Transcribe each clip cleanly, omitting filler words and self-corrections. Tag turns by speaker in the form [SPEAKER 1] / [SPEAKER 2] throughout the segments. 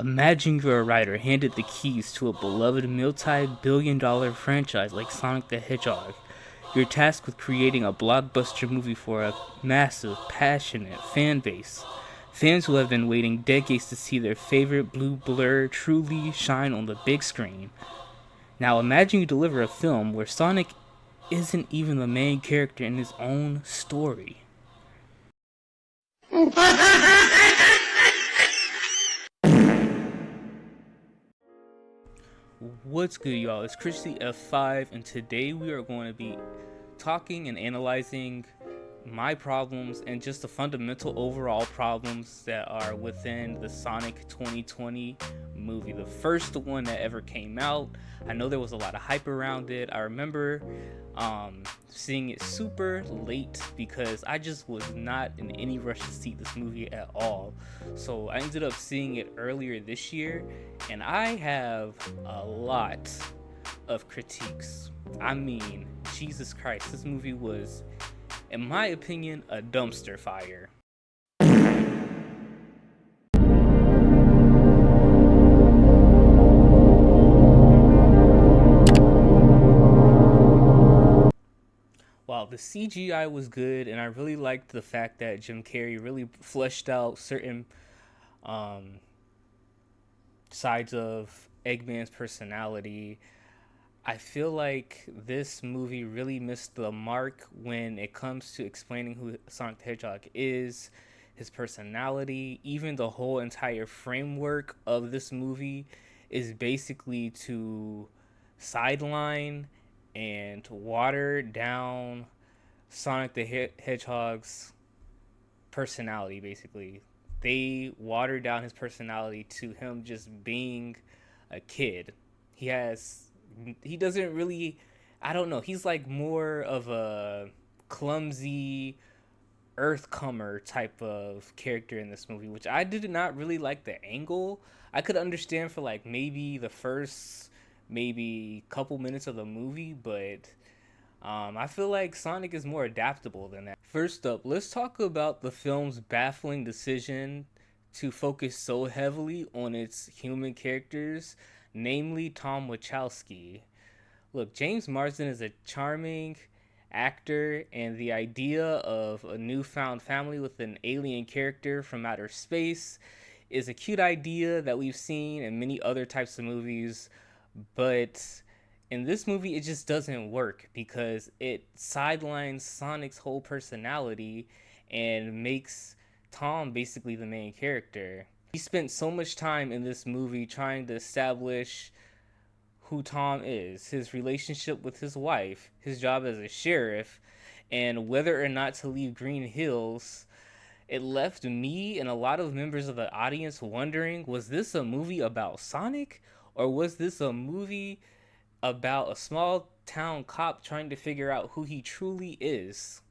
[SPEAKER 1] Imagine you're a writer handed the keys to a beloved multi-billion-dollar franchise like Sonic the Hedgehog. You're tasked with creating a blockbuster movie for a massive, passionate fan base. Fans who have been waiting decades to see their favorite blue blur truly shine on the big screen. Now imagine you deliver a film where Sonic isn't even the main character in his own story. What's good, y'all? It's Christy F5, and today we are going to be talking and analyzing my problems and just the fundamental overall problems that are within the Sonic 2020 movie, the first one that ever came out. I know there was a lot of hype around it. I remember seeing it super late because I just was not in any rush to see this movie at all. So I ended up seeing it earlier this year, and I have a lot of critiques. I mean, Jesus Christ, this movie was, in my opinion, a dumpster fire. While the CGI was good, and I really liked the fact that Jim Carrey really fleshed out certain um, sides of Eggman's personality, I feel like this movie really missed the mark when it comes to explaining who Sonic the Hedgehog is, his personality, even the whole entire framework of this movie is basically to sideline and water down Sonic the Hedgehog's personality, basically. They watered down his personality to him just being a kid. He has he doesn't really, I don't know, he's like more of a clumsy earthcomer type of character in this movie, which I did not really like the angle. I could understand for like maybe the first maybe couple minutes of the movie, but I feel like Sonic is more adaptable than that. First up, let's talk about the film's baffling decision to focus so heavily on its human characters, namely Tom Wachowski. Look, James Marsden is a charming actor, and the idea of a newfound family with an alien character from outer space is a cute idea that we've seen in many other types of movies, but in this movie it just doesn't work because it sidelines Sonic's whole personality and makes Tom basically the main character. He spent so much time in this movie trying to establish who Tom is, his relationship with his wife, his job as a sheriff, and whether or not to leave Green Hills. It left me and a lot of members of the audience wondering, was this a movie about Sonic, or was this a movie about a small town cop trying to figure out who he truly is?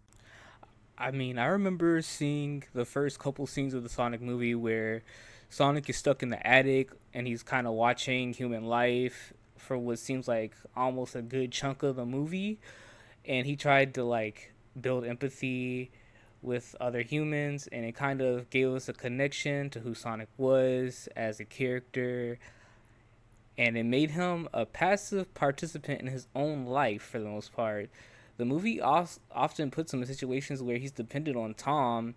[SPEAKER 1] I mean, I remember seeing the first couple scenes of the Sonic movie where Sonic is stuck in the attic and he's kind of watching human life for what seems like almost a good chunk of the movie. And he tried to like build empathy with other humans, and it kind of gave us a connection to who Sonic was as a character, and it made him a passive participant in his own life for the most part. The movie often puts him in situations where he's dependent on Tom,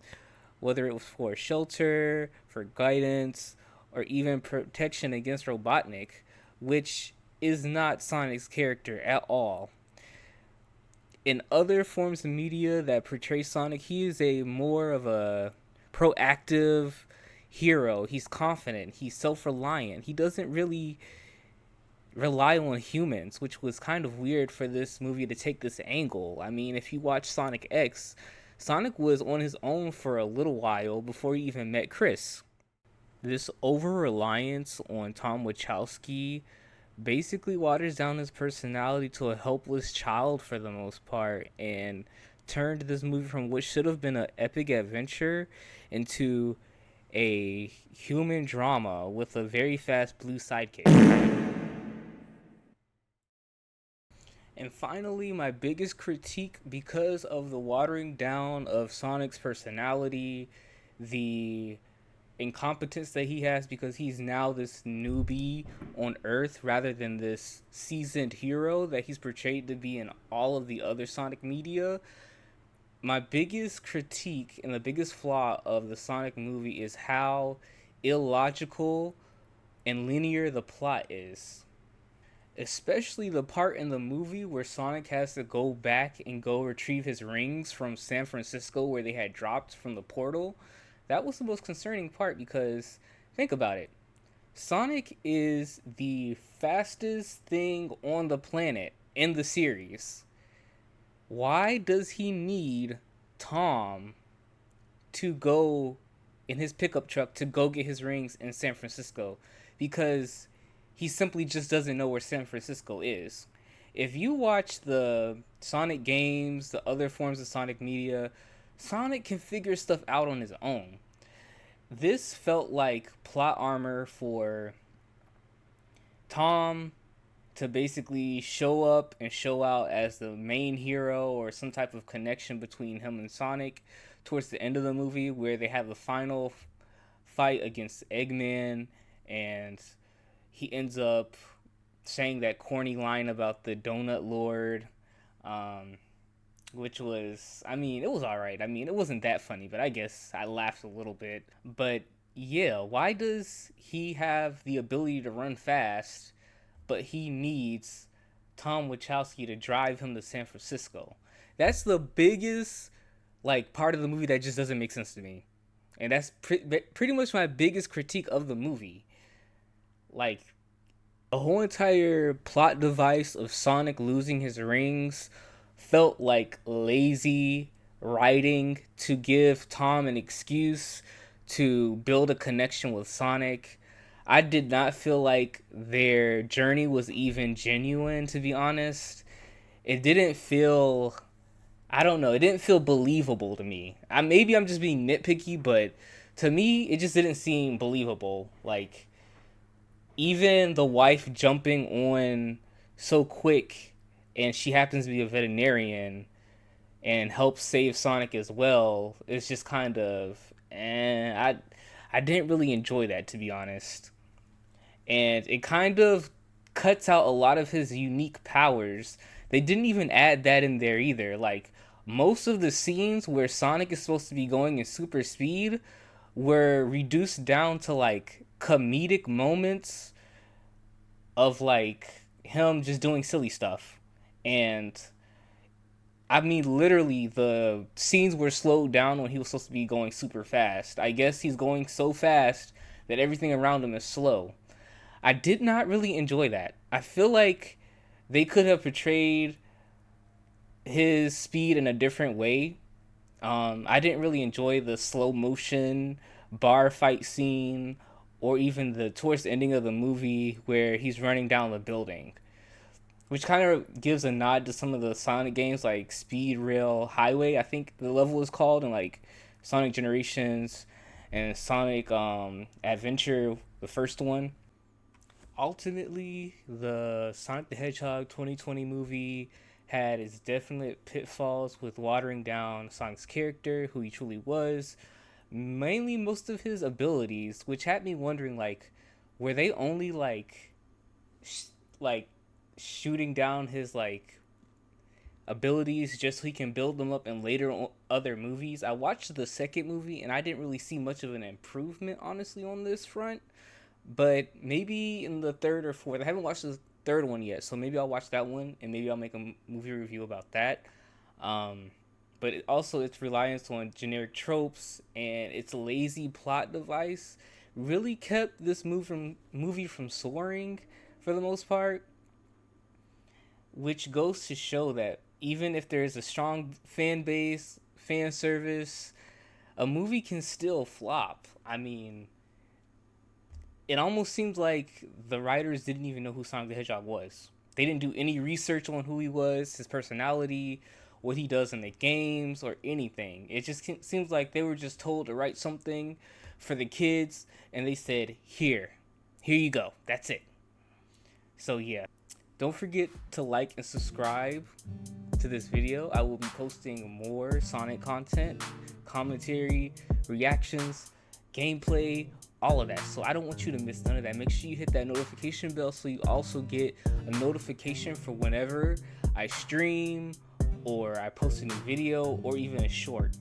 [SPEAKER 1] whether it was for shelter, for guidance, or even protection against Robotnik, which is not Sonic's character at all. In other forms of media that portray Sonic, he is a more of a proactive hero. He's confident, he's self-reliant. He doesn't really rely on humans, which was kind of weird for this movie to take this angle. I mean, if you watch Sonic X, Sonic was on his own for a little while before he even met Chris. This over reliance on Tom Wachowski basically waters down his personality to a helpless child for the most part, and turned this movie from what should have been an epic adventure into a human drama with a very fast blue sidekick. And finally, my biggest critique, because of the watering down of Sonic's personality, the incompetence that he has because he's now this newbie on Earth rather than this seasoned hero that he's portrayed to be in all of the other Sonic media. My biggest critique and the biggest flaw of the Sonic movie is how illogical and linear the plot is. Especially the part in the movie where Sonic has to go back and go retrieve his rings from San Francisco where they had dropped from the portal. That was the most concerning part because think about it. Sonic is the fastest thing on the planet in the series. Why does he need Tom to go in his pickup truck to go get his rings in San Francisco? Because he simply just doesn't know where San Francisco is. If you watch the Sonic games, the other forms of Sonic media, Sonic can figure stuff out on his own. This felt like plot armor for Tom to basically show up and show out as the main hero or some type of connection between him and Sonic towards the end of the movie where they have the final fight against Eggman and he ends up saying that corny line about the Donut Lord, which was, I mean, it was alright. I mean, it wasn't that funny, but I guess I laughed a little bit. But yeah, why does he have the ability to run fast, but he needs Tom Wachowski to drive him to San Francisco? That's the biggest, like, part of the movie that just doesn't make sense to me. And that's pretty much my biggest critique of the movie. Like, a whole entire plot device of Sonic losing his rings felt like lazy writing to give Tom an excuse to build a connection with Sonic. I did not feel like their journey was even genuine, to be honest. It didn't feel, I don't know, it didn't feel believable to me. Maybe I'm just being nitpicky, but to me, it just didn't seem believable. Like, even the wife jumping on so quick and she happens to be a veterinarian and helps save Sonic as well, it's just kind of, I didn't really enjoy that, to be honest. And it kind of cuts out a lot of his unique powers. They didn't even add that in there either. Like, most of the scenes where Sonic is supposed to be going in super speed were reduced down to like comedic moments of like him just doing silly stuff. And I mean, literally, the scenes were slowed down when he was supposed to be going super fast. I guess he's going so fast that everything around him is slow. I did not really enjoy that. I feel like they could have portrayed his speed in a different way. I didn't really enjoy the slow motion bar fight scene or even the towards the ending of the movie where he's running down the building, which kind of gives a nod to some of the Sonic games like Speed Rail Highway, I think the level is called, and like Sonic Generations and Sonic Adventure, the first one. Ultimately, the Sonic the Hedgehog 2020 movie had its definite pitfalls with watering down Sonic's character, who he truly was, mainly most of his abilities, which had me wondering, like, were they only like shooting down his like abilities just so he can build them up in later other movies? I watched the second movie and I didn't really see much of an improvement, honestly, on this front. But maybe in the third or fourth, I haven't watched the third one yet, so maybe I'll watch that one and maybe I'll make a movie review about that. But also its reliance on generic tropes and its lazy plot device really kept this movie from soaring for the most part, which goes to show that even if there is a strong fan base, fan service, a movie can still flop. I mean, it almost seems like the writers didn't even know who Sonic the Hedgehog was. They didn't do any research on who he was, his personality, what he does in the games, or anything. It just seems like they were just told to write something for the kids, and they said, here you go, that's it. So yeah, don't forget to like and subscribe to this video. I will be posting more Sonic content, commentary, reactions, gameplay, all of that. So I don't want you to miss none of that. Make sure you hit that notification bell so you also get a notification for whenever I stream or I post a new video or even a short.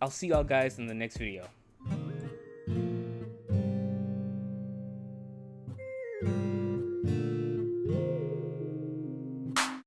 [SPEAKER 1] I'll see y'all guys in the next video.